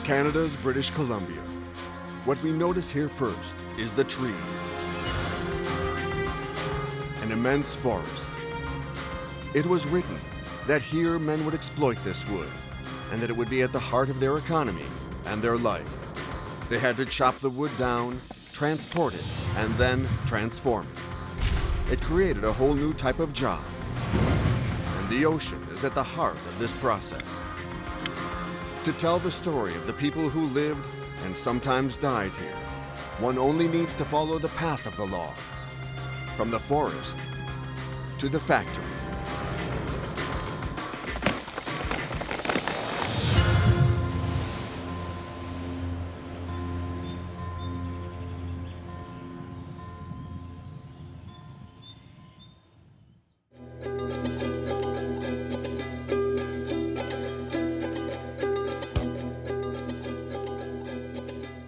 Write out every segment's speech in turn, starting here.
Canada's British Columbia. What we notice here first is the trees. An immense forest. It was written that here men would exploit this wood and that it would be at the heart of their economy and their life. They had to chop the wood down, transport it, and then transform it. It created a whole new type of job. And the ocean is at the heart of this process. To tell the story of the people who lived and sometimes died here, one only needs to follow the path of the logs, from the forest to the factory.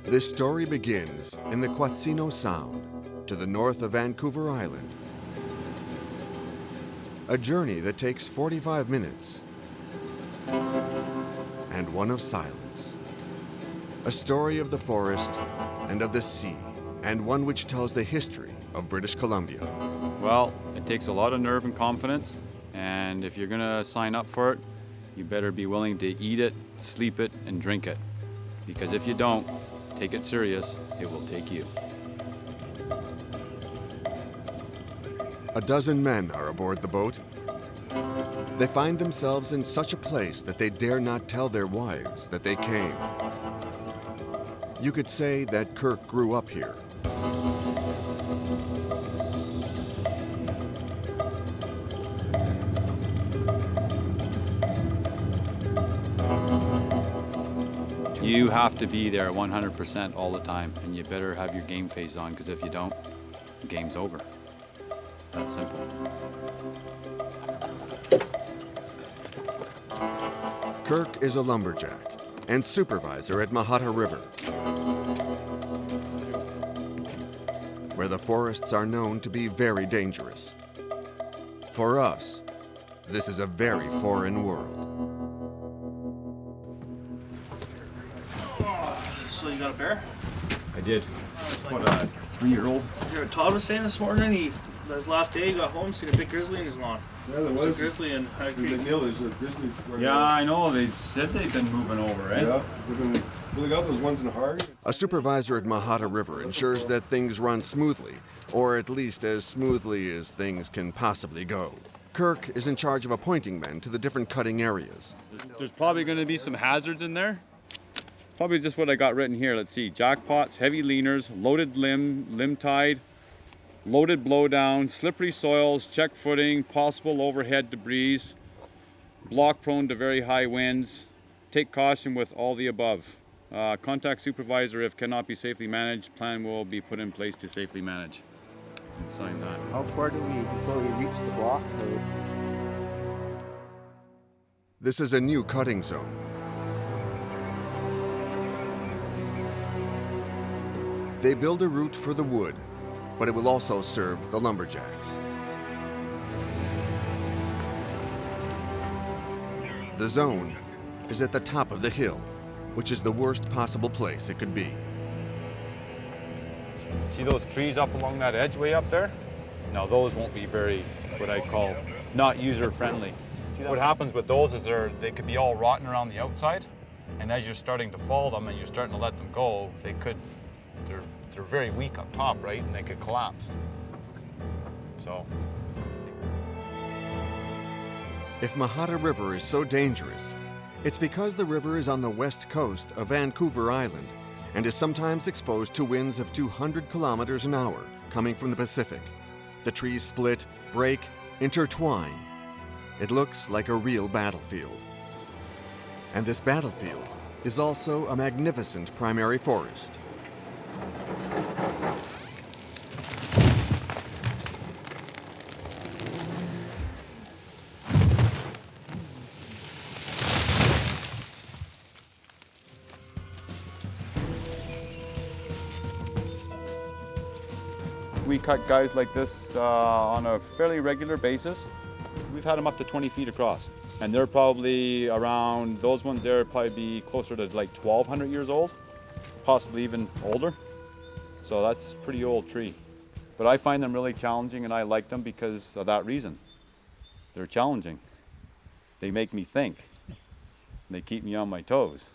This story begins in the Quatsino Sound, to the north of Vancouver Island. A journey that takes 45 minutes, and one of silence. A story of the forest and of the sea, and one which tells the history of British Columbia. Well, it takes a lot of nerve and confidence, and if you're gonna sign up for it, you better be willing to eat it, sleep it, and drink it. Because if you don't, take it serious, it will take you. A dozen men are aboard the boat. They find themselves in such a place that they dare not tell their wives that they came. You could say that Kirk grew up here. You have to be there 100% all the time, and you better have your game face on, because if you don't, the game's over. It's that simple. Kirk is a lumberjack and supervisor at Mahata River, where the forests are known to be very dangerous. For us, this is a very foreign world. So you got a bear? I did. What, a 3-year-old? Todd was saying this morning, his last day he got home, seen a big grizzly in his lawn. Yeah, there There's was. a grizzly in High Creek. There's a grizzly. Yeah, I know. They said they've been moving over, eh? Yeah, we got those ones in Hardy. A supervisor at Mahata River ensures that things run smoothly, or at least as smoothly as things can possibly go. Kirk is in charge of appointing men to the different cutting areas. There's probably going to be some hazards in there. Probably just what I got written here. Let's see. Jackpots, heavy leaners, loaded limb tide, loaded blowdown, slippery soils, check footing, possible overhead debris, block prone to very high winds. Take caution with all the above. Contact supervisor if cannot be safely managed. Plan will be put in place to safely manage. And sign that. How far do we before we reach the block? This is a new cutting zone. They build a route for the wood, but it will also serve the lumberjacks. The zone is at the top of the hill, which is the worst possible place it could be. See those trees up along that edge way up there? Now those won't be very, what I call, not user-friendly. What happens with those is they could be all rotten around the outside, and as you're starting to fall them and you're starting to let them go, they're very weak up top, right? And they could collapse. So. If Mahata River is so dangerous, it's because the river is on the west coast of Vancouver Island and is sometimes exposed to winds of 200 kilometers an hour coming from the Pacific. The trees split, break, intertwine. It looks like a real battlefield. And this battlefield is also a magnificent primary forest. We cut guys like this on a fairly regular basis. We've had them up to 20 feet across. And they're probably around, those ones there probably be closer to like 1,200 years old, possibly even older. So that's a pretty old tree. But I find them really challenging, and I like them because of that reason. They're challenging. They make me think. They keep me on my toes.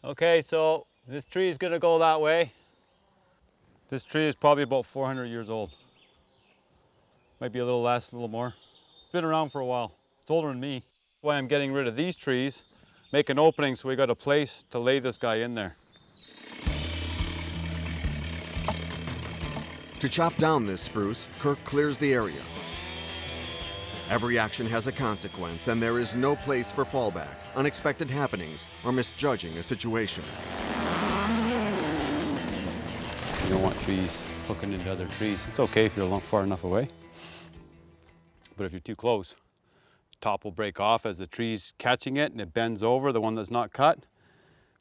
Okay, so this tree is gonna go that way. This tree is probably about 400 years old. Might be a little less, a little more. It's been around for a while. It's older than me. That's why I'm getting rid of these trees, make an opening so we got a place to lay this guy in there. To chop down this spruce, Kirk clears the area. Every action has a consequence, and there is no place for fallback, unexpected happenings, or misjudging a situation. You don't want trees hooking into other trees. It's okay if you're far enough away. But if you're too close, the top will break off as the tree's catching it and it bends over, the one that's not cut,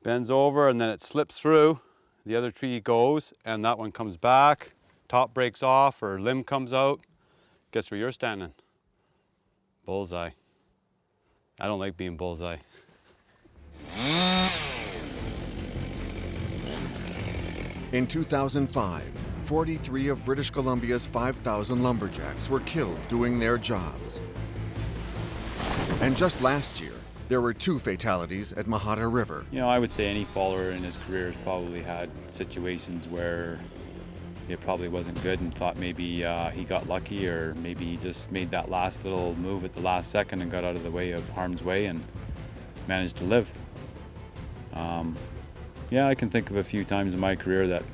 bends over and then it slips through. The other tree goes and that one comes back, top breaks off or limb comes out. Guess where you're standing? Bullseye. I don't like being bullseye. In 2005, 43 of British Columbia's 5,000 lumberjacks were killed doing their jobs. And just last year, there were 2 fatalities at Metre River. You know, I would say any faller in his career has probably had situations where it probably wasn't good and thought maybe he got lucky, or maybe he just made that last little move at the last second and got out of the way of harm's way and managed to live. Yeah, I can think of a few times in my career that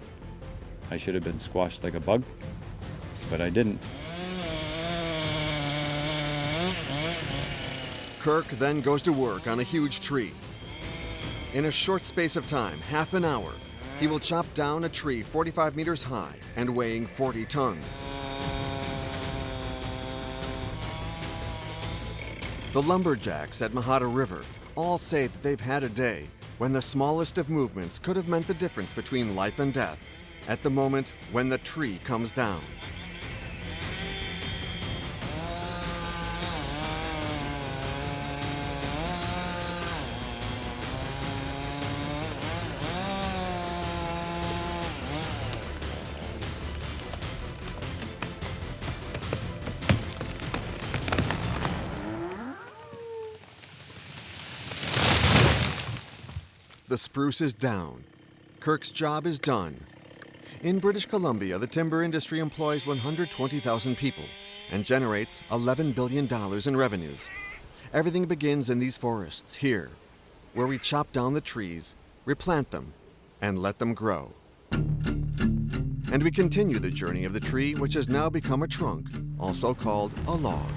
I should have been squashed like a bug, but I didn't. Kirk then goes to work on a huge tree. In a short space of time, half an hour, he will chop down a tree 45 meters high and weighing 40 tons. The Lumberjacks at Metre River all say that they've had a day when the smallest of movements could have meant the difference between life and death at the moment when the tree comes down. The spruce is down. Kirk's job is done. In British Columbia, the timber industry employs 120,000 people and generates $11 billion in revenues. Everything begins in these forests here, where we chop down the trees, replant them, and let them grow. And we continue the journey of the tree, which has now become a trunk, also called a log.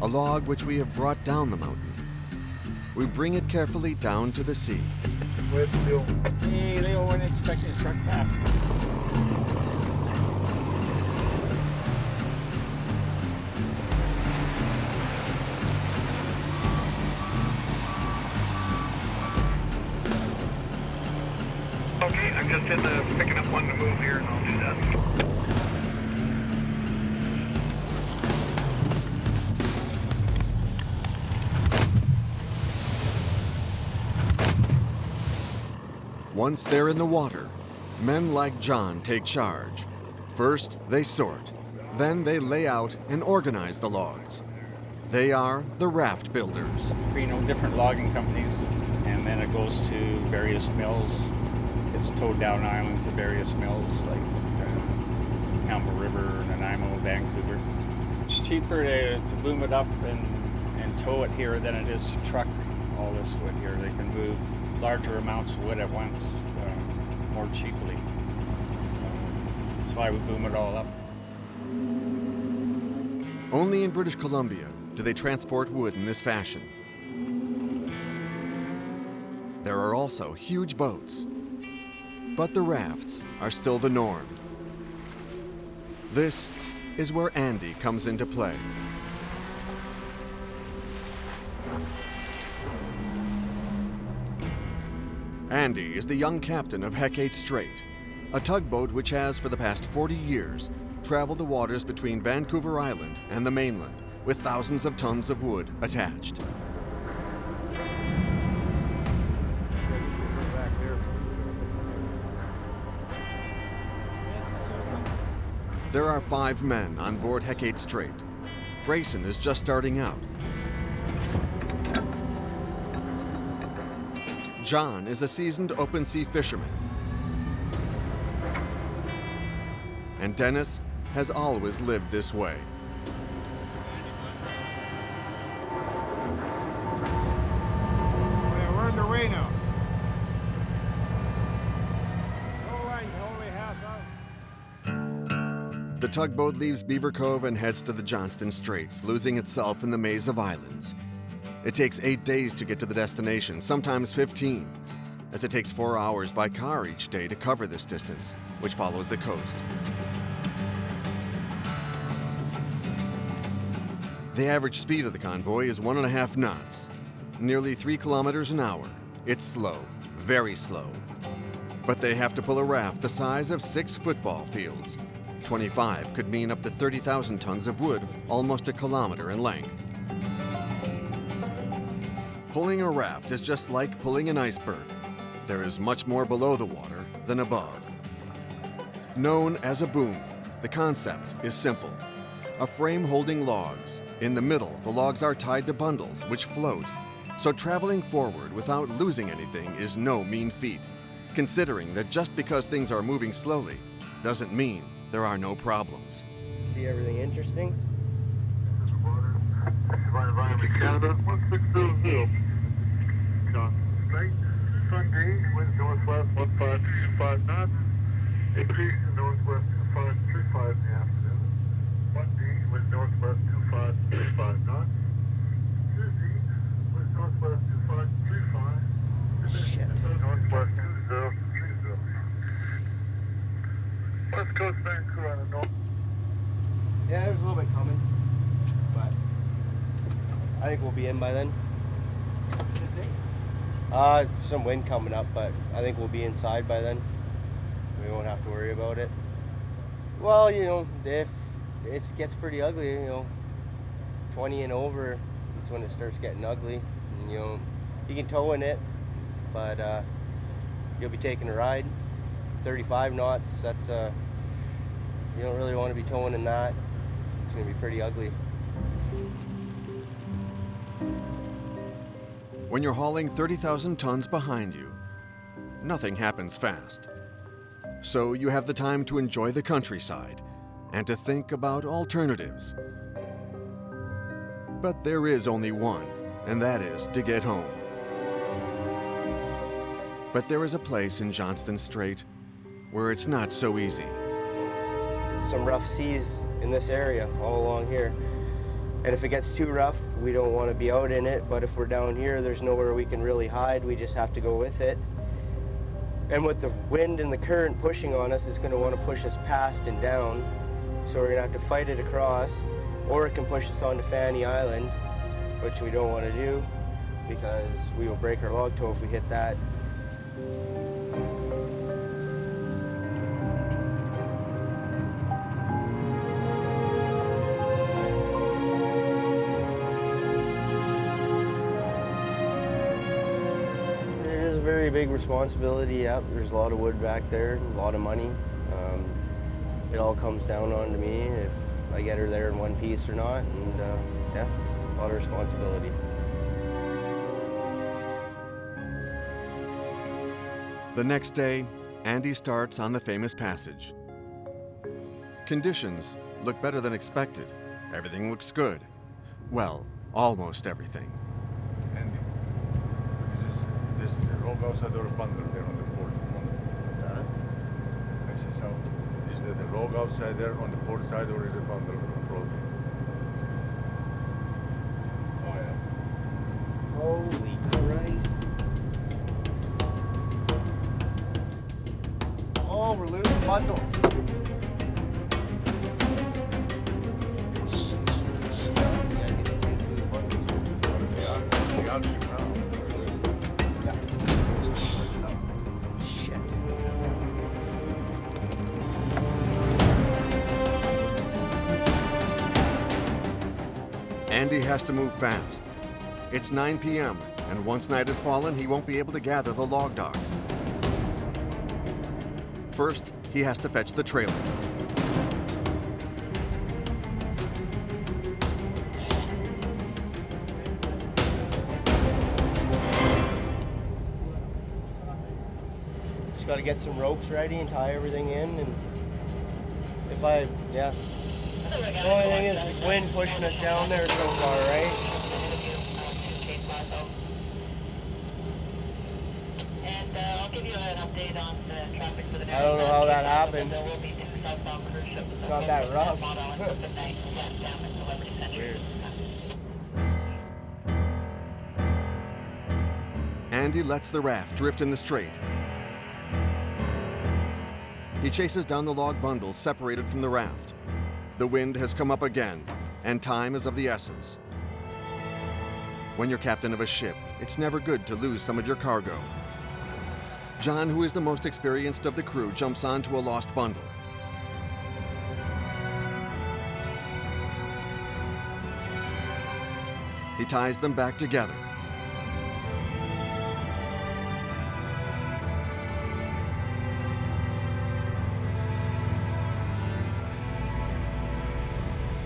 A log which we have brought down the mountain. We bring it carefully down to the sea. Where's Leo? Hey, Leo, wasn't expecting to start back. Okay, I'm just in the picking up one to move here, and I'll do that. Once they're in the water, men like John take charge. First, they sort. Then they lay out and organize the logs. They are the raft builders. Different logging companies, and then it goes to various mills. It's towed down island to various mills like Amber River, Nanaimo, Vancouver. It's cheaper to boom it up and tow it here than it is to truck all this wood here. They can move larger amounts of wood at once more cheaply. That's why we boom it all up. Only in British Columbia do they transport wood in this fashion. There are also huge boats, but the rafts are still the norm. This is where Andy comes into play. Andy is the young captain of Hecate Strait, a tugboat which has, for the past 40 years, traveled the waters between Vancouver Island and the mainland with thousands of tons of wood attached. There are 5 men on board Hecate Strait. Grayson is just starting out. John is a seasoned open-sea fisherman. And Dennis has always lived this way. We're underway now. No lines, only half out. The tugboat leaves Beaver Cove and heads to the Johnston Straits, losing itself in the maze of islands. It takes 8 days to get to the destination, sometimes 15, as it takes 4 hours by car each day to cover this distance, which follows the coast. The average speed of the convoy is 1.5 knots, nearly 3 kilometers an hour. It's slow, very slow. But they have to pull a raft the size of 6 football fields. 25 could mean up to 30,000 tons of wood, almost a kilometer in length. Pulling a raft is just like pulling an iceberg. There is much more below the water than above. Known as a boom, the concept is simple. A frame holding logs. In the middle, the logs are tied to bundles which float. So traveling forward without losing anything is no mean feat, considering that just because things are moving slowly doesn't mean there are no problems. See everything interesting? Canada, 1600. Straight, Sunday, winds northwest 1525 knots. Increase in northwest 2535 in the afternoon. Monday, winds northwest 2535 knots. Tuesday, winds northwest 2535. Shit. Northwest 2030. West Coast Vancouver on the north. Yeah, there's a little bit coming, but I think we'll be in by then. Some wind coming up, but I think we'll be inside by then. We won't have to worry about it. Well, you know, if it gets pretty ugly, you know, 20 and over, it's when it starts getting ugly. And, you know, you can tow in it, but you'll be taking a ride. 35 knots, that's you don't really want to be towing in that. It's gonna be pretty ugly. When you're hauling 30,000 tons behind you, nothing happens fast. So you have the time to enjoy the countryside and to think about alternatives. But there is only one, and that is to get home. But there is a place in Johnston Strait where it's not so easy. Some rough seas in this area, all along here. And if it gets too rough, we don't want to be out in it, but if we're down here, there's nowhere we can really hide. We just have to go with it. And with the wind and the current pushing on us, it's going to want to push us past and down. So we're going to have to fight it across, or it can push us onto Fanny Island, which we don't want to do because we will break our log tow if we hit that. Very big responsibility. Yep, there's a lot of wood back there, a lot of money. It all comes down onto me if I get her there in one piece or not, and yeah, a lot of responsibility. The next day, Andy starts on the famous passage. Conditions look better than expected. Everything looks good. Well, almost everything. Andy, this is the log outside or a bundle there on the port. What's that? I see sound. Is there the log outside there on the port side or is it bundle floating? Oh yeah. Holy Christ. Oh, we're losing bundles. Andy has to move fast. It's 9 p.m., and once night has fallen, he won't be able to gather the log dogs. First, he has to fetch the trailer. Just got to get some ropes ready and tie everything in. And yeah. The only thing is this wind pushing us down there so far, right? And I'll give you an update on the traffic for the next. I don't know how that happened. There will be two southbound cruise ships. It's not that rough. Weird. Andy lets the raft drift in the strait. He chases down the log bundles separated from the raft. The wind has come up again, and time is of the essence. When you're captain of a ship, it's never good to lose some of your cargo. John, who is the most experienced of the crew, jumps onto a lost bundle. He ties them back together.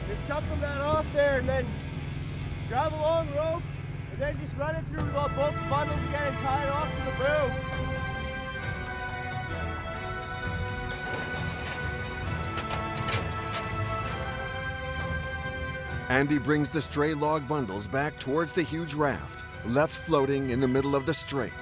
Just chuck them that off there and then grab a long rope and then just run it through both bundles again and tie it off to the boom. Andy brings the stray log bundles back towards the huge raft, left floating in the middle of the strait.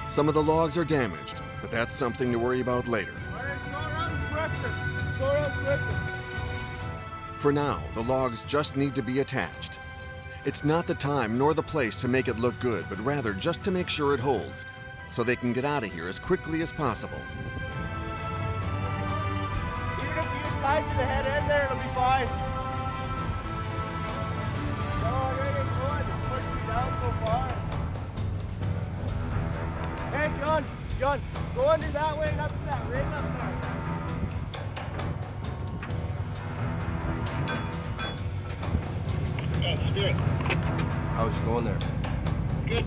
Some of the logs are damaged, but that's something to worry about later. For now, the logs just need to be attached. It's not the time nor the place to make it look good, but rather just to make sure it holds, so they can get out of here as quickly as possible. Even if you just tie it to the head end there, it'll be fine. No, it ain't good. It's pushing me down so far. Hey, John, go under that way and up to that rig up there. Spirit. I was going there. Good.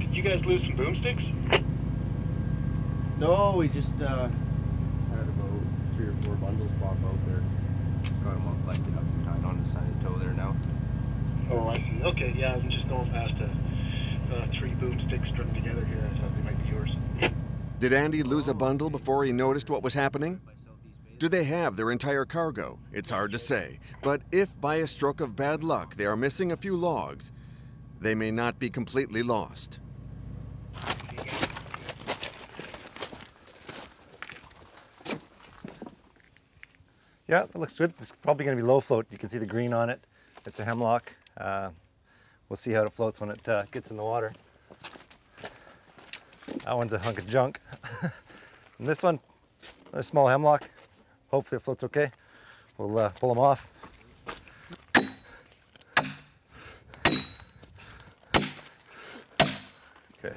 Did you guys lose some boomsticks? No, we just had about 3 or 4 bundles pop out there. Got them all collected up and tied on the side of the toe there now. Oh, I see. Okay, yeah, I'm just going past 3 boomsticks strung together here. I thought they might be yours. Did Andy lose a bundle before he noticed what was happening? Do they have their entire cargo? It's hard to say. But if by a stroke of bad luck they are missing a few logs, they may not be completely lost. Yeah, it looks good. It's probably going to be low float. You can see the green on it. It's a hemlock. We'll see how it floats when it gets in the water. That one's a hunk of junk. And this one, a small hemlock. Hopefully it floats okay. We'll pull them off. Okay.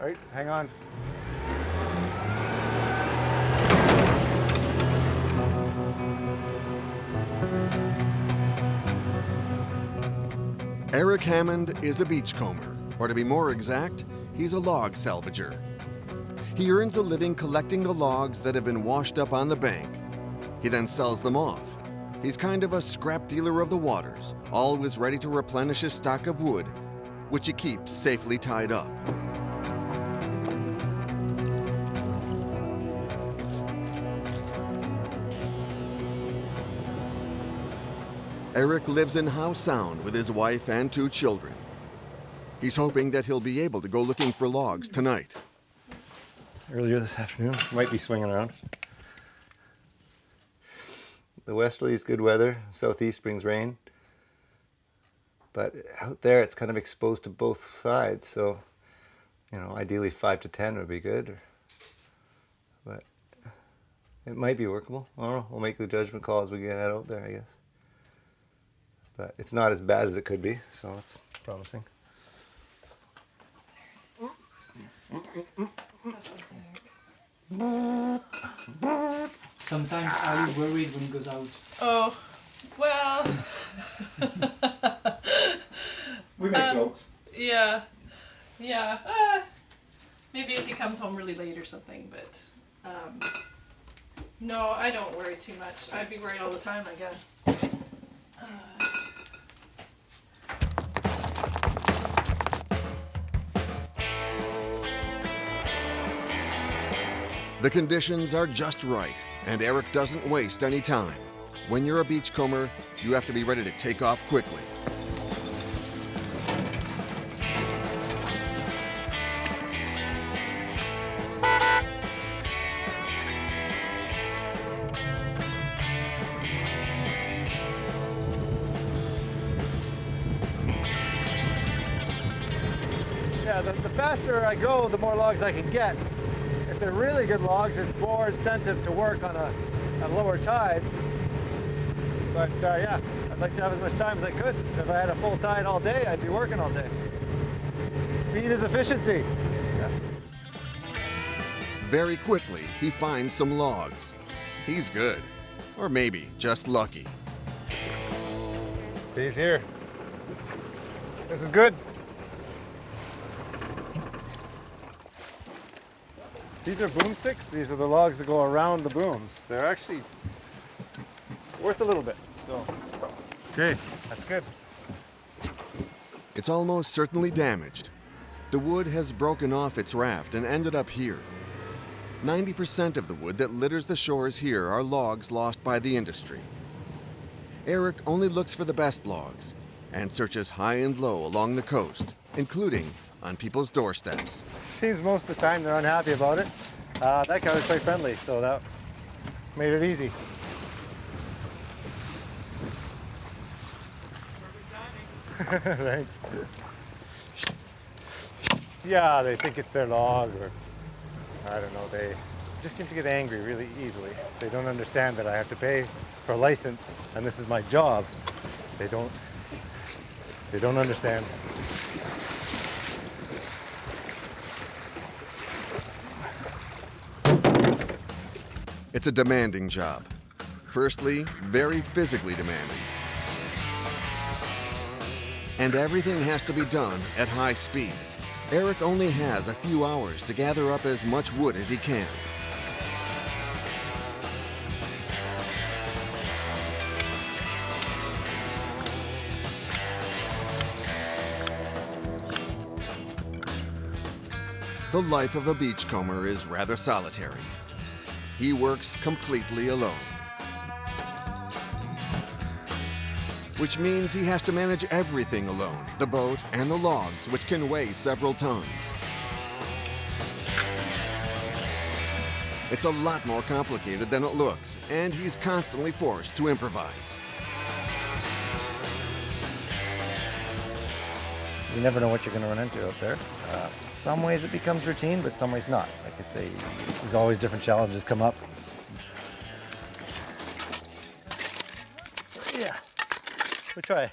All right, hang on. Eric Hammond is a beachcomber, or to be more exact, he's a log salvager. He earns a living collecting the logs that have been washed up on the bank. He then sells them off. He's kind of a scrap dealer of the waters, always ready to replenish his stock of wood, which he keeps safely tied up. Eric lives in Howe Sound with his wife and 2 children. He's hoping that he'll be able to go looking for logs tonight. Earlier this afternoon, might be swinging around. The westerly is good weather, southeast brings rain. But out there it's kind of exposed to both sides, so ideally 5 to 10 would be good. But it might be workable. I don't know, we'll make the judgment call as we get out there, I guess. But it's not as bad as it could be, so let's promising. Sometimes are you worried when he goes out? Oh, well. We make jokes. Yeah. Yeah. Maybe if he comes home really late or something, but no, I don't worry too much. I'd be worried all the time, I guess. The conditions are just right, and Eric doesn't waste any time. When you're a beachcomber, you have to be ready to take off quickly. Yeah, the faster I go, the more logs I can get. If they're really good logs, it's more incentive to work on a lower tide. But yeah, I'd like to have as much time as I could. If I had a full tide all day, I'd be working all day. Speed is efficiency. Yeah. Very quickly, he finds some logs. He's good, or maybe just lucky. He's here. This is good. These are boomsticks. These are the logs that go around the booms. They're actually worth a little bit. So, okay, that's good. It's almost certainly damaged. The wood has broken off its raft and ended up here. 90% of the wood that litters the shores here are logs lost by the industry. Eric only looks for the best logs and searches high and low along the coast, including on people's doorsteps. Seems most of the time they're unhappy about it. That guy was quite friendly, so that made it easy. Thanks. Yeah, they think it's their log, or I don't know, they just seem to get angry really easily. They don't understand that I have to pay for a license and this is my job. They don't understand. It's a demanding job. Firstly, very physically demanding. And everything has to be done at high speed. Eric only has a few hours to gather up as much wood as he can. The life of a beachcomber is rather solitary. He works completely alone, which means he has to manage everything alone, the boat and the logs, which can weigh several tons. It's a lot more complicated than it looks, and he's constantly forced to improvise. You never know what you're going to run into out there. In some ways it becomes routine, but some ways not. Like I say, there's always different challenges come up. Yeah, we try.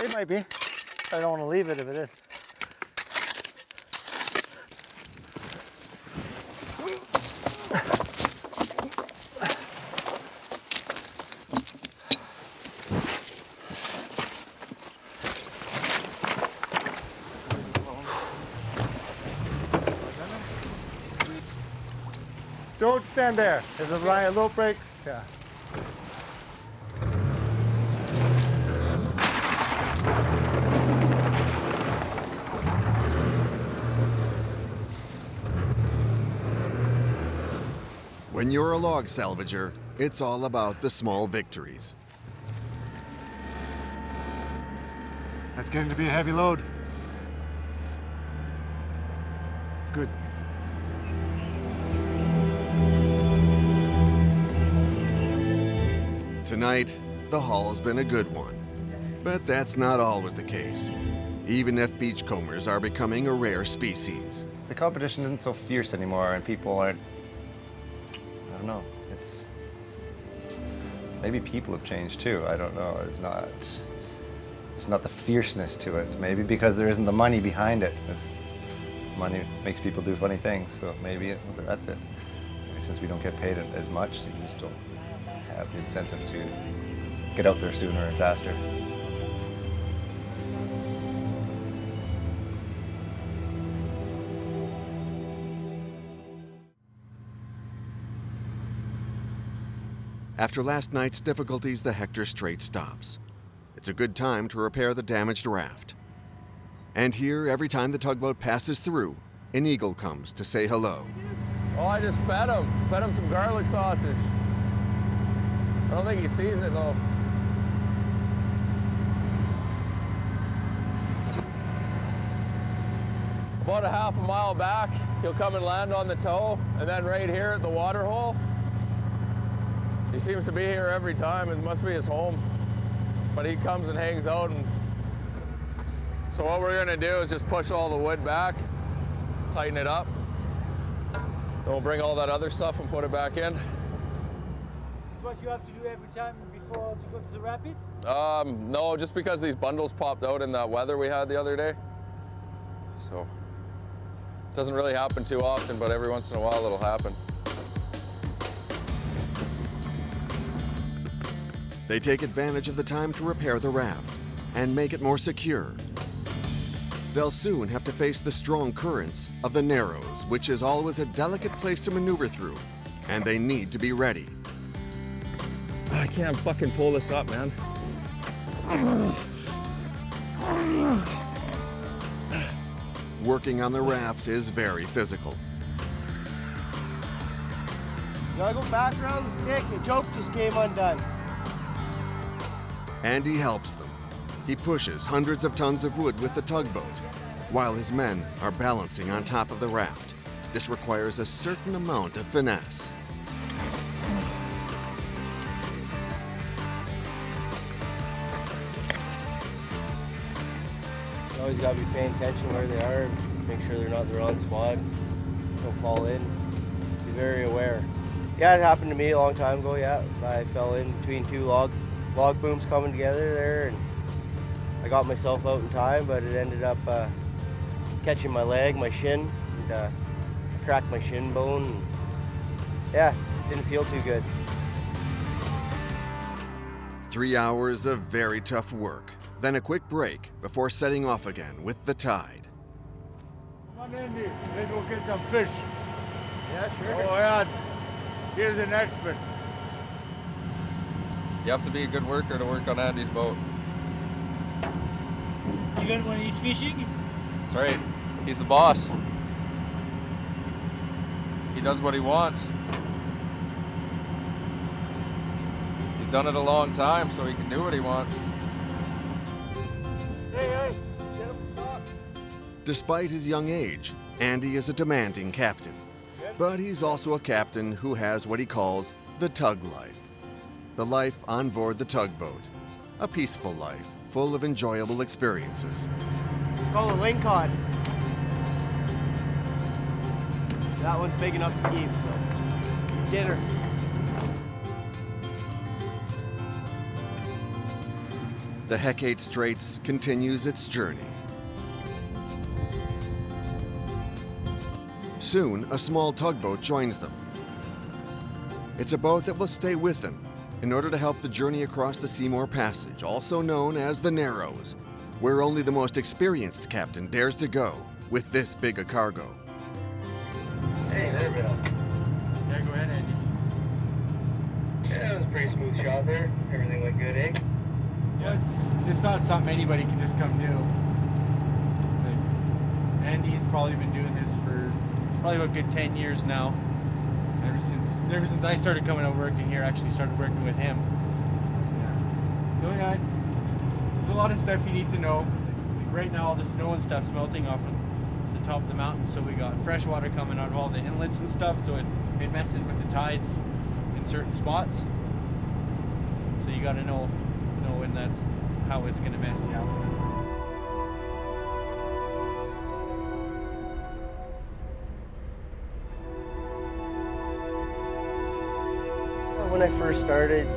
It might be. I don't want to leave it if it is. Don't stand there. If the rope breaks, yeah. When you're a log salvager, it's all about the small victories. That's getting to be a heavy load. It's good. Tonight, the haul's been a good one. But that's not always the case, even if beachcombers are becoming a rare species. The competition isn't so fierce anymore, and people aren't, I don't know, it's, maybe people have changed too, I don't know, it's not, There's not the fierceness to it. Maybe because there isn't the money behind it. Money makes people do funny things, so maybe that's it. Maybe since we don't get paid as much, you just don't have the incentive to get out there sooner and faster. After last night's difficulties, the Hector Strait stops. It's a good time to repair the damaged raft. And here, every time the tugboat passes through, an eagle comes to say hello. Oh, I just fed him some garlic sausage. I don't think he sees it though. About a half a mile back, he'll come and land on the tow, and then right here at the water hole, he seems to be here every time. It must be his home. But he comes and hangs out. And so what we're gonna do is just push all the wood back, tighten it up. Then we'll bring all that other stuff and put it back in. That's what you have to do every time before you go to the rapids? No, just because these bundles popped out in that weather we had the other day. So, it doesn't really happen too often, but every once in a while it'll happen. They take advantage of the time to repair the raft and make it more secure. They'll soon have to face the strong currents of the Narrows, which is always a delicate place to maneuver through, and they need to be ready. I can't fucking pull this up, man. Working on the raft is very physical. You gotta go back around the stick. The choke just came undone. Andy helps them. He pushes hundreds of tons of wood with the tugboat, while his men are balancing on top of the raft. This requires a certain amount of finesse. You always gotta be paying attention where they are, make sure they're not in the wrong spot, don't fall in. Be very aware. Yeah, it happened to me a long time ago, yeah. I fell in between two log booms coming together there, and I got myself out in time, but it ended up catching my leg, my shin, and cracked my shin bone. And, yeah, didn't feel too good. 3 hours of very tough work, then a quick break before setting off again with the tide. Come on, Andy, let's go get some fish. Yeah, sure. Oh, yeah. Here's an expert. You have to be a good worker to work on Andy's boat. Even when he's fishing? That's right. He's the boss. He does what he wants. He's done it a long time, so he can do what he wants. Hey, get him, stop. Despite his young age, Andy is a demanding captain. But he's also a captain who has what he calls the tug life. The life on board the tugboat. A peaceful life, full of enjoyable experiences. It's called a lingcod. That one's big enough to keep, so it's dinner. The Hecate Straits continues its journey. Soon, a small tugboat joins them. It's a boat that will stay with them in order to help the journey across the Seymour Passage, also known as the Narrows, where only the most experienced captain dares to go with this big a cargo. Hey there, Bill. Yeah, go ahead, Andy. Yeah, that was a pretty smooth shot there. Everything went good, eh? Yeah, it's not something anybody can just come do. Like, Andy's probably been doing this for probably about a good 10 years now. Ever since I started coming out working here, I actually started working with him. Yeah. So yeah, there's a lot of stuff you need to know. Like right now, all the snow and stuff's melting off of the top of the mountains, so we got fresh water coming out of all the inlets and stuff, so it messes with the tides in certain spots. So you got to know when that's how it's going to mess you out. When I first started,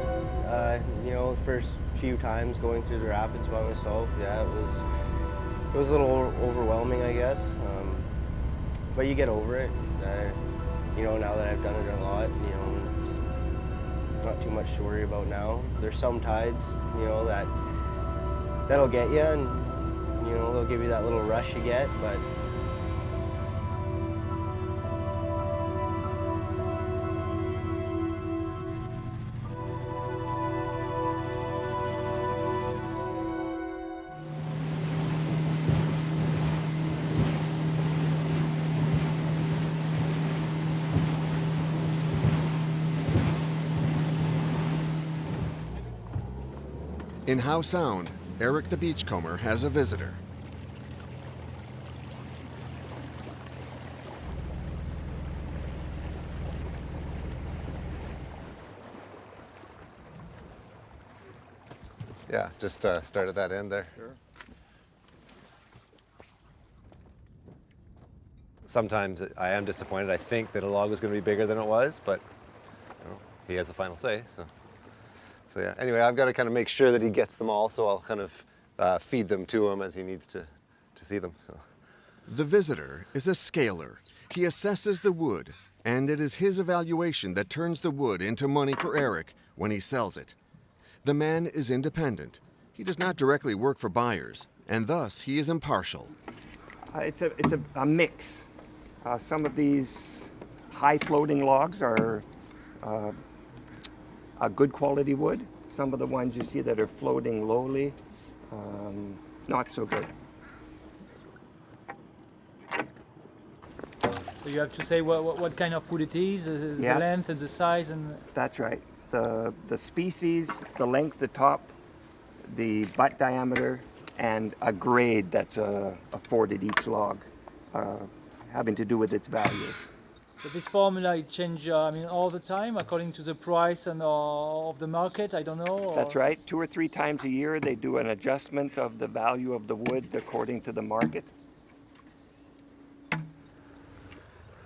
You know, the first few times going through the rapids by myself, yeah, it was a little overwhelming, I guess. But you get over it. You know, now that I've done it a lot, you know, it's not too much to worry about now. There's some tides, you know, that'll get you, and you know, they'll give you that little rush you get, but in Howe Sound, Eric the Beachcomber has a visitor. Yeah, just start at that end there. Sure. Sometimes I am disappointed. I think that a log was going to be bigger than it was, but you know, he has the final say. So yeah. Anyway, I've got to kind of make sure that he gets them all, so I'll kind of feed them to him as he needs to see them. So. The visitor is a scaler. He assesses the wood, and it is his evaluation that turns the wood into money for Eric when he sells it. The man is independent. He does not directly work for buyers, and thus he is impartial. It's a mix. Some of these high floating logs are a good quality wood. Some of the ones you see that are floating lowly, not so good. So you have to say what kind of wood it is, the Yeah. length and the size, and That's right. The species, the length, the top, the butt diameter, and a grade that's afforded each log, having to do with its value. does this formula it change? I mean, all the time according to the price and of the market. I don't know. Or... That's right. 2 or 3 times a year they do an adjustment of the value of the wood according to the market.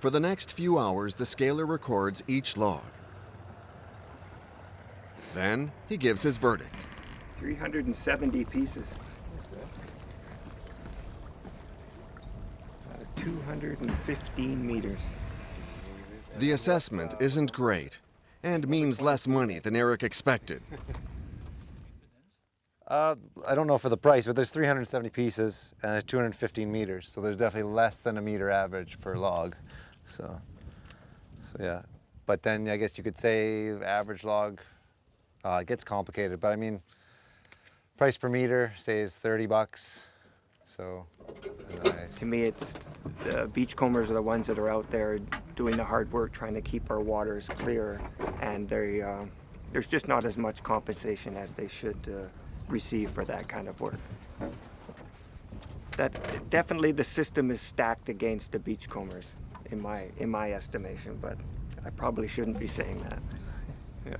For the next few hours, the scaler records each log. Then he gives his verdict. 370 pieces. 215 meters. The assessment isn't great and means less money than Eric expected. I don't know for the price, but there's 370 pieces and 215 meters, so there's definitely less than a meter average per log. So yeah. But then I guess you could say average log, it gets complicated, but I mean, price per meter, say, is $30. So to me, it's the beachcombers are the ones that are out there doing the hard work, trying to keep our waters clear, and there's just not as much compensation as they should receive for that kind of work. That definitely the system is stacked against the beachcombers, in my estimation, but I probably shouldn't be saying that. Yeah.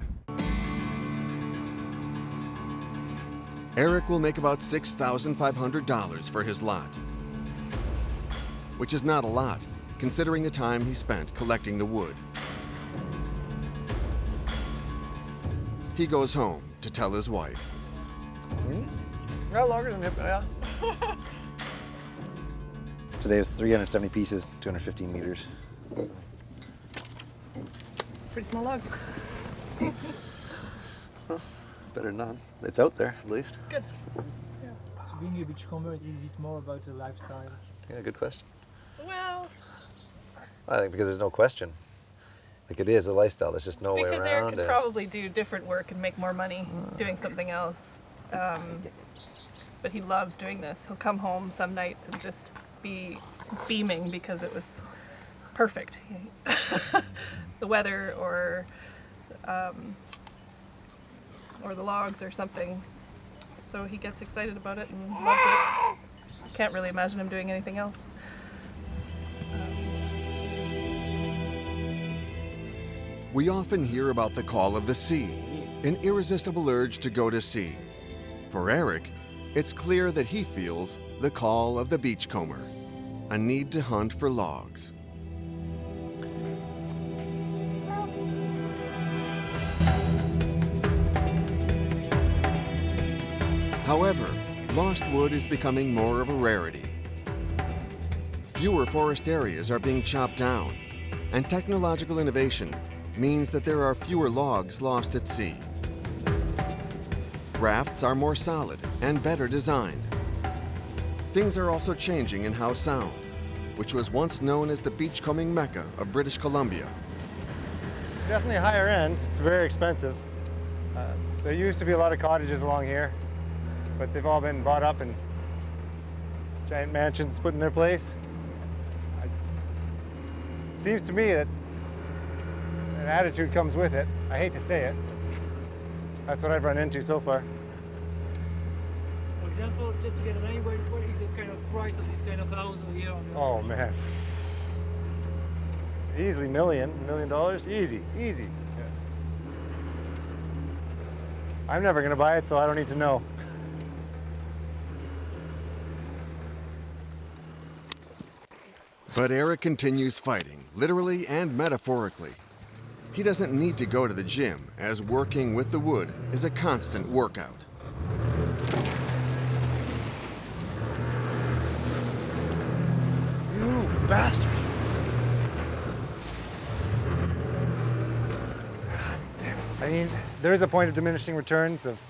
Eric will make about $6,500 for his lot, which is not a lot, considering the time he spent collecting the wood. He goes home to tell his wife. Yeah, longer than yeah. Today was 370 pieces, 215 meters. Pretty small logs. It's better than none. It's out there, at least. Good. Yeah. So being a beachcomber, is it more about the lifestyle? Yeah, good question. Well, I think because there's no question. Like it is a lifestyle, there's just no way because around Eric could it. probably do different work and make more money doing something else. But he loves doing this. He'll come home some nights and just be beaming because it was perfect. The weather or the logs or something. So he gets excited about it and loves it. Can't really imagine him doing anything else. We often hear about the call of the sea, an irresistible urge to go to sea. For Eric, it's clear that he feels the call of the beachcomber, a need to hunt for logs. However, lost wood is becoming more of a rarity. Fewer forest areas are being chopped down, and technological innovation means that there are fewer logs lost at sea. Rafts are more solid and better designed. Things are also changing in Howe Sound, which was once known as the beachcombing mecca of British Columbia. Definitely higher end. It's very expensive. There used to be a lot of cottages along here, but they've all been bought up and giant mansions put in their place. It seems to me that an attitude comes with it. I hate to say it. That's what I've run into so far. For example, just to get an idea, what is the kind of price of this kind of house over here? Oh man. Easily $1 million, $1 million, easy, easy. Yeah. I'm never gonna buy it, so I don't need to know. But Eric continues fighting, literally and metaphorically. He doesn't need to go to the gym, as working with the wood is a constant workout. You bastard! I mean, there is a point of diminishing returns of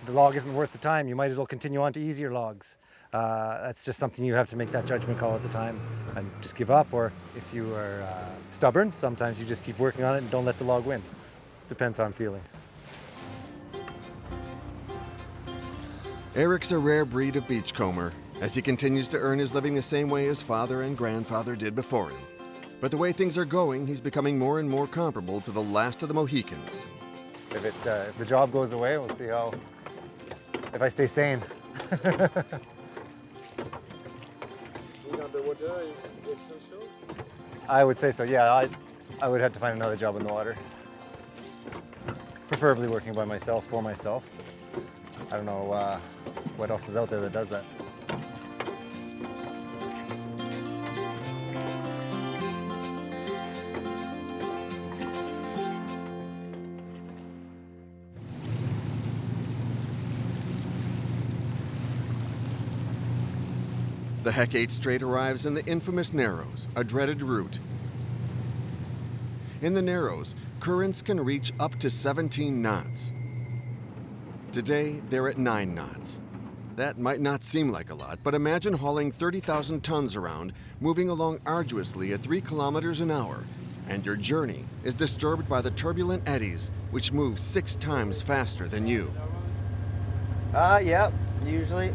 the log isn't worth the time. You might as well continue on to easier logs. That's just something you have to make that judgment call at the time and just give up. Or if you are stubborn, sometimes you just keep working on it and don't let the log win. Depends how I'm feeling. Eric's a rare breed of beachcomber, as he continues to earn his living the same way his father and grandfather did before him. But the way things are going, he's becoming more and more comparable to the last of the Mohicans. If the job goes away, we'll see if I stay sane. I would say so, yeah. I would have to find another job in the water. Preferably working by myself, for myself. I don't know what else is out there that does that. The Hecate Strait arrives in the infamous Narrows, a dreaded route. In the Narrows, currents can reach up to 17 knots. Today, they're at 9 knots. That might not seem like a lot, but imagine hauling 30,000 tons around, moving along arduously at 3 kilometers an hour, and your journey is disturbed by the turbulent eddies, which move 6 times faster than you. Yeah, usually.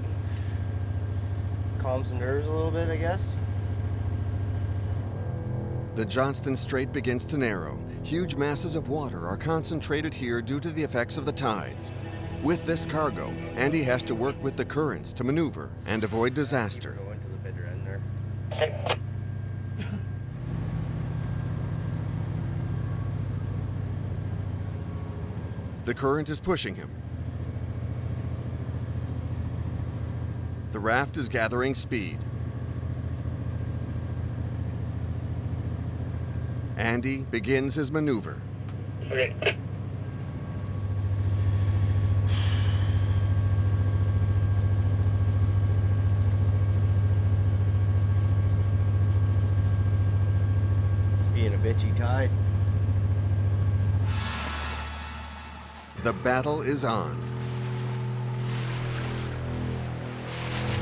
Calms the nerves a little bit, I guess. The Johnston Strait begins to narrow. Huge masses of water are concentrated here due to the effects of the tides. With this cargo, Andy has to work with the currents to maneuver and avoid disaster. Go into the bitter end there. The current is pushing him. The raft is gathering speed. Andy begins his maneuver. Okay. It's being a bitchy tide. The battle is on.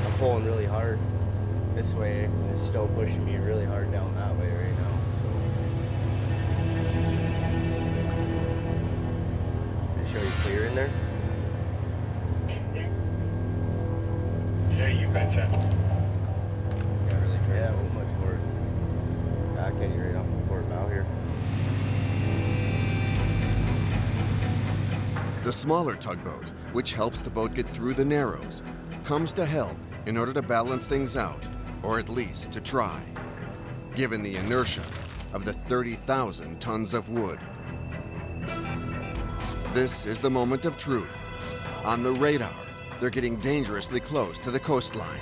I'm pulling really hard this way, and it's still pushing me really hard down that way right now. So, show you clear in there. Yeah, you betcha. Yeah, well, much more. I can't get right off the port bow here. The smaller tugboat, which helps the boat get through the Narrows, comes to help in order to balance things out, or at least to try, given the inertia of the 30,000 tons of wood. This is the moment of truth. On the radar, they're getting dangerously close to the coastline.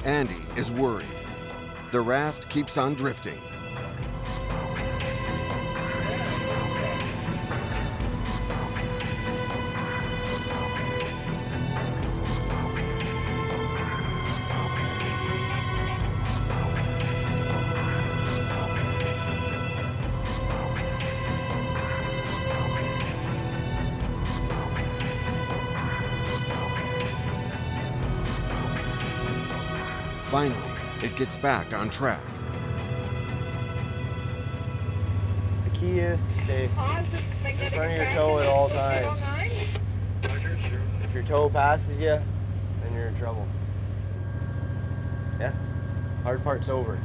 Andy is worried. the raft keeps on drifting. Finally, it gets back on track. The key is to stay in front of your toe at all times. If your toe passes you, then you're in trouble. Yeah, hard part's over.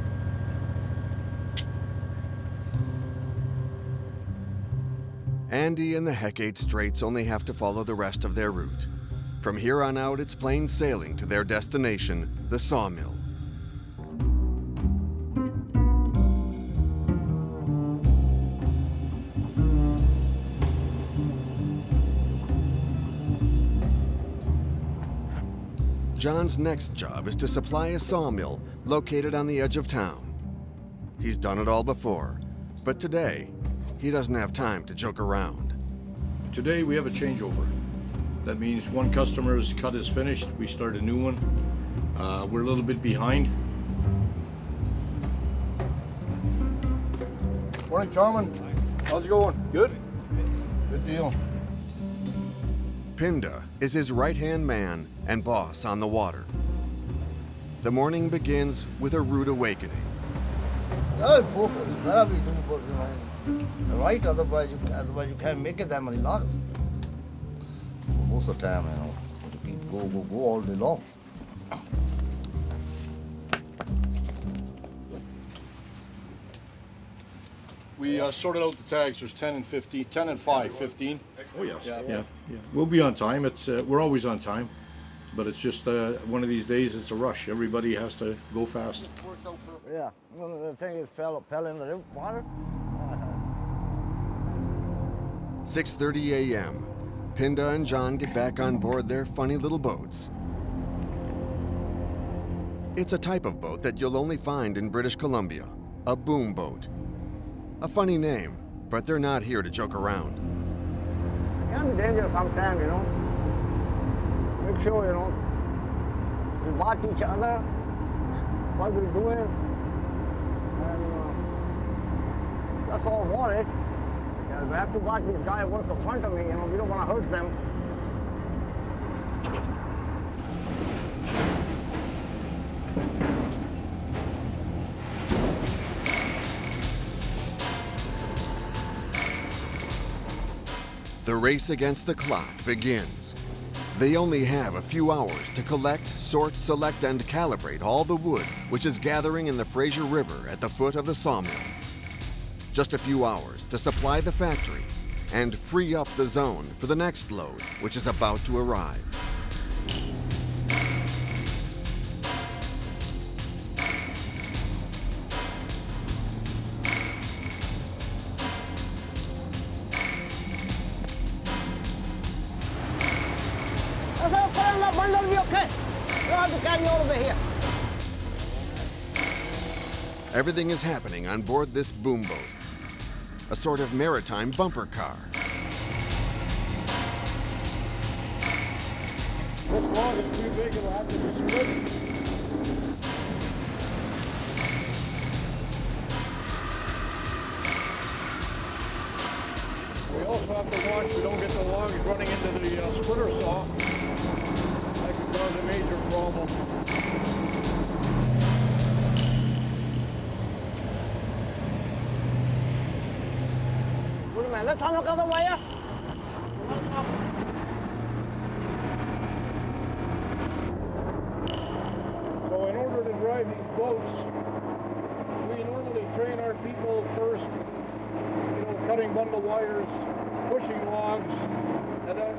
Andy and the Hecate Straits only have to follow the rest of their route. From here on out, it's plain sailing to their destination, the sawmill. John's next job is to supply a sawmill located on the edge of town. He's done it all before, but today, he doesn't have time to joke around. Today we have a changeover. That means one customer's cut is finished, we start a new one. We're a little bit behind. Morning, Charmin. How's it going? Good? Good deal. Pinda is his right-hand man and boss on the water. The morning begins with a rude awakening. Gotta be right, otherwise you can't make it that many logs. Most of the time, you keep go all day long. We sorted out the tags. There's 10 and 15, 10 and 5, 15. Oh yes, yeah. We'll be on time. It's we're always on time, but it's just one of these days. It's a rush. Everybody has to go fast. Yeah, the thing is fell in the water. 6:30 a.m. Pinda and John get back on board their funny little boats. It's a type of boat that you'll only find in British Columbia, a boom boat. A funny name, but they're not here to joke around. It can be dangerous sometimes, Make sure, we watch each other, what we're doing, and that's all I wanted. Yeah, we have to watch these guys work in front of me, we don't want to hurt them. The race against the clock begins. They only have a few hours to collect, sort, select, and calibrate all the wood which is gathering in the Fraser River at the foot of the sawmill. Just a few hours to supply the factory and free up the zone for the next load, which is about to arrive. Bundle be okay. You don't have to carry all over here. Everything is happening on board this boom boat, a sort of maritime bumper car. This log is too big, it'll have to be split. We also have to watch we don't get the logs running into the splitter saw. That could cause a major problem. Good man, let's unhook the wire. So in order to drive these boats, we normally train our people first, cutting bundle wires, pushing logs, and then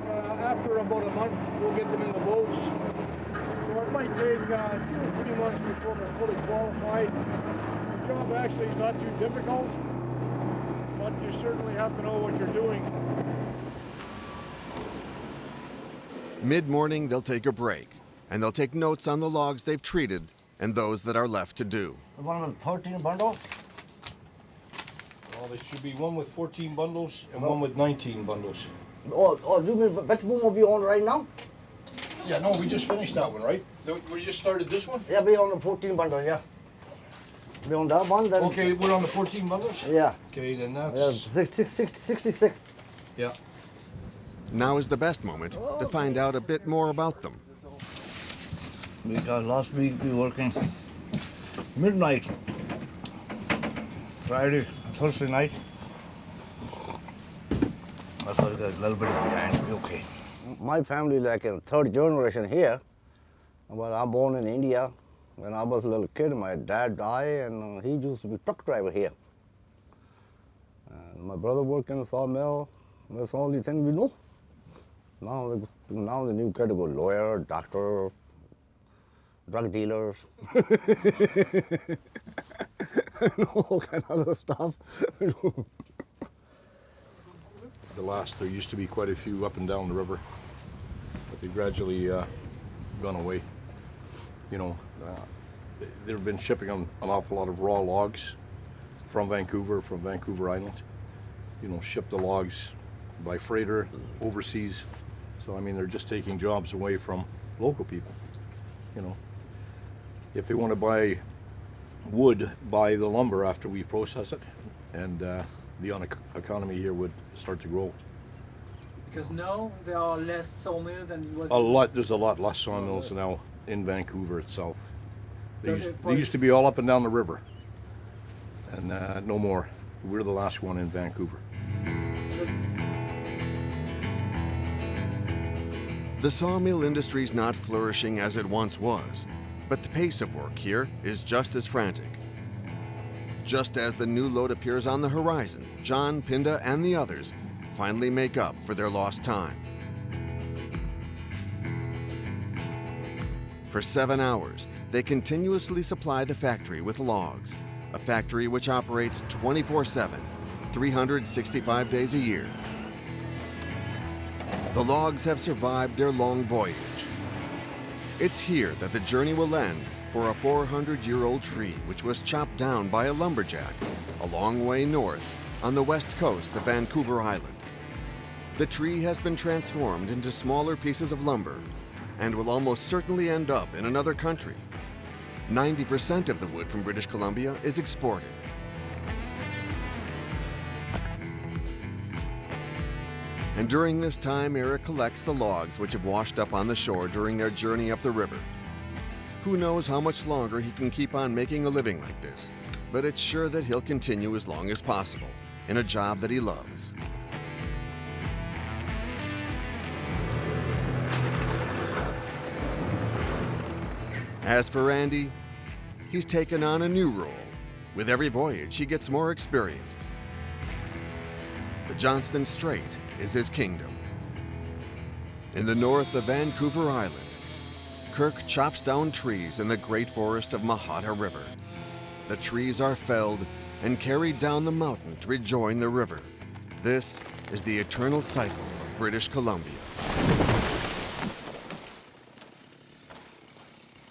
after about a month, we'll get them in the boats. So it might take 2 or 3 months before they're fully qualified. The job actually is not too difficult, but you certainly have to know what you're doing. Mid-morning, they'll take a break, and they'll take notes on the logs they've treated and those that are left to do. The one with 14 bundles? Well, there should be one with 14 bundles and one with 19 bundles. Oh, you mean which boom will be on right now? Yeah, no, we just finished that one, right? We just started this one? Yeah, we on the 14 bundle, yeah. We on that one, then... Okay, we're on the 14 bundles? Yeah. Okay, then that's... Yeah, 66. Yeah. Now is the best moment to find out a bit more about them. Because last week we working midnight, Friday, Thursday night. That's why we got a little bit behind. Okay. My family like in third generation here, but I'm born in India. When I was a little kid, my dad died, and he used to be truck driver here. And my brother worked in a sawmill. That's the only thing we know. Now the new category: lawyer, doctor, drug dealers, all kind of other stuff. There used to be quite a few up and down the river, but they gradually gone away. You know, they've been shipping an awful lot of raw logs from Vancouver Island. You know, ship the logs by freighter overseas. So I mean, they're just taking jobs away from local people. You know, if they want to buy wood, buy the lumber after we process it, and the economy here would start to grow. Because now there are less sawmills than it was. There's a lot less sawmills now in Vancouver itself. They used to be all up and down the river, and no more. We're the last one in Vancouver. The sawmill industry is not flourishing as it once was, but the pace of work here is just as frantic. Just as the new load appears on the horizon, John, Pinda, and the others finally make up for their lost time. For 7 hours, they continuously supply the factory with logs, a factory which operates 24/7, 365 days a year. The logs have survived their long voyage. It's here that the journey will end for a 400-year-old tree which was chopped down by a lumberjack a long way north on the west coast of Vancouver Island. The tree has been transformed into smaller pieces of lumber and will almost certainly end up in another country. 90% of the wood from British Columbia is exported. And during this time, Eric collects the logs which have washed up on the shore during their journey up the river. Who knows how much longer he can keep on making a living like this, but it's sure that he'll continue as long as possible in a job that he loves. As for Randy, he's taken on a new role. With every voyage, he gets more experienced. The Johnston Strait is his kingdom. In the north of Vancouver Island, Kirk chops down trees in the great forest of Mahata River. The trees are felled and carried down the mountain to rejoin the river. This is the eternal cycle of British Columbia.